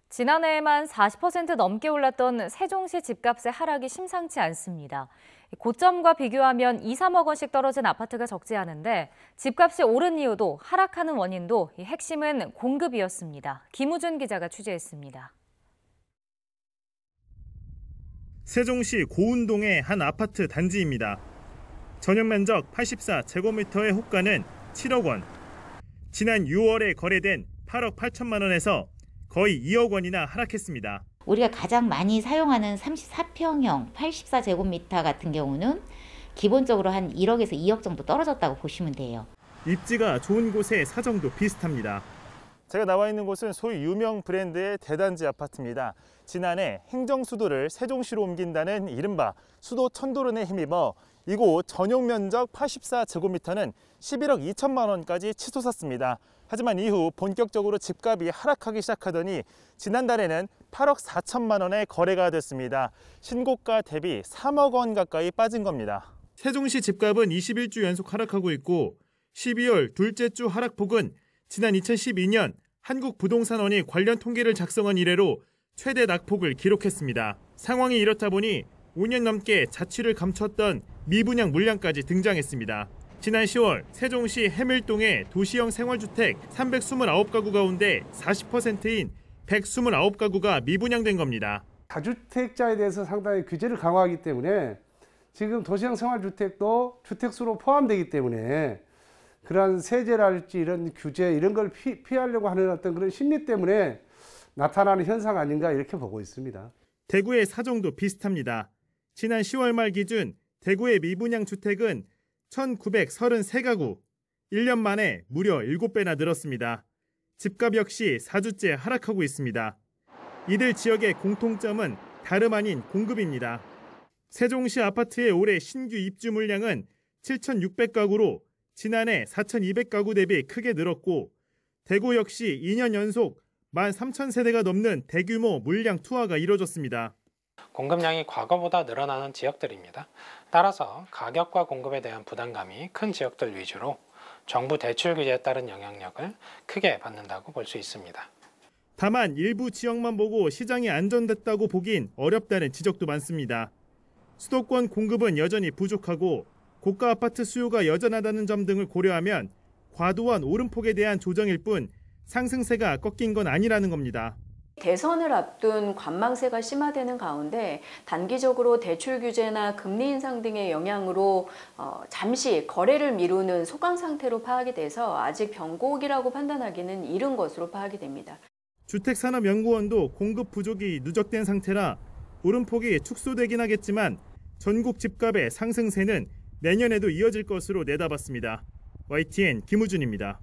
지난해에만 40% 넘게 올랐던 세종시 집값의 하락이 심상치 않습니다. 고점과 비교하면 2, 3억 원씩 떨어진 아파트가 적지 않은데 집값이 오른 이유도 하락하는 원인도 핵심은 공급이었습니다. 김우준 기자가 취재했습니다. 세종시 고운동의 한 아파트 단지입니다. 전용 면적 84제곱미터의 호가는 7억 원. 지난 6월에 거래된 8억 8천만 원에서 거의 2억 원이나 하락했습니다. 우리가 가장 많이 사용하는 34평형 84제곱미터 같은 경우는 기본적으로 한 1억에서 2억 정도 떨어졌다고 보시면 돼요. 입지가 좋은 곳의 사정도 비슷합니다. 제가 나와 있는 곳은 소위 유명 브랜드의 대단지 아파트입니다. 지난해 행정수도를 세종시로 옮긴다는 이른바 수도 천도론에 힘입어 이곳 전용 면적 84제곱미터는 11억 2천만 원까지 치솟았습니다. 하지만 이후 본격적으로 집값이 하락하기 시작하더니 지난달에는 8억 4천만 원에 거래가 됐습니다. 신고가 대비 3억 원 가까이 빠진 겁니다. 세종시 집값은 21주 연속 하락하고 있고 12월 둘째 주 하락폭은 지난 2012년 한국부동산원이 관련 통계를 작성한 이래로 최대 낙폭을 기록했습니다. 상황이 이렇다 보니 5년 넘게 자취를 감췄던 미분양 물량까지 등장했습니다. 지난 10월 세종시 해밀동의 도시형 생활주택 329가구 가운데 40%인 129가구가 미분양된 겁니다. 다주택자에 대해서 상당히 규제를 강화하기 때문에 지금 도시형 생활주택도 주택수로 포함되기 때문에 그러한 세제랄지 이런 규제 이런 걸 피하려고 하는 어떤 그런 심리 때문에 나타나는 현상 아닌가 이렇게 보고 있습니다. 대구의 사정도 비슷합니다. 지난 10월 말 기준 대구의 미분양 주택은 1,933가구, 1년 만에 무려 7배나 늘었습니다. 집값 역시 4주째 하락하고 있습니다. 이들 지역의 공통점은 다름 아닌 공급입니다. 세종시 아파트의 올해 신규 입주 물량은 7,600가구로 지난해 4,200가구 대비 크게 늘었고 대구 역시 2년 연속 13,000세대가 넘는 대규모 물량 투하가 이뤄졌습니다. 공급량이 과거보다 늘어나는 지역들입니다. 따라서 가격과 공급에 대한 부담감이 큰 지역들 위주로 정부 대출 규제에 따른 영향력을 크게 받는다고 볼 수 있습니다. 다만 일부 지역만 보고 시장이 안정됐다고 보긴 어렵다는 지적도 많습니다. 수도권 공급은 여전히 부족하고 고가 아파트 수요가 여전하다는 점 등을 고려하면 과도한 오름폭에 대한 조정일 뿐 상승세가 꺾인 건 아니라는 겁니다. 대선을 앞둔 관망세가 심화되는 가운데 단기적으로 대출 규제나 금리 인상 등의 영향으로 잠시 거래를 미루는 소강 상태로 파악이 돼서 아직 변곡이라고 판단하기는 이른 것으로 파악이 됩니다. 주택산업연구원도 공급 부족이 누적된 상태라 오름폭이 축소되긴 하겠지만 전국 집값의 상승세는 내년에도 이어질 것으로 내다봤습니다. YTN 김우준입니다.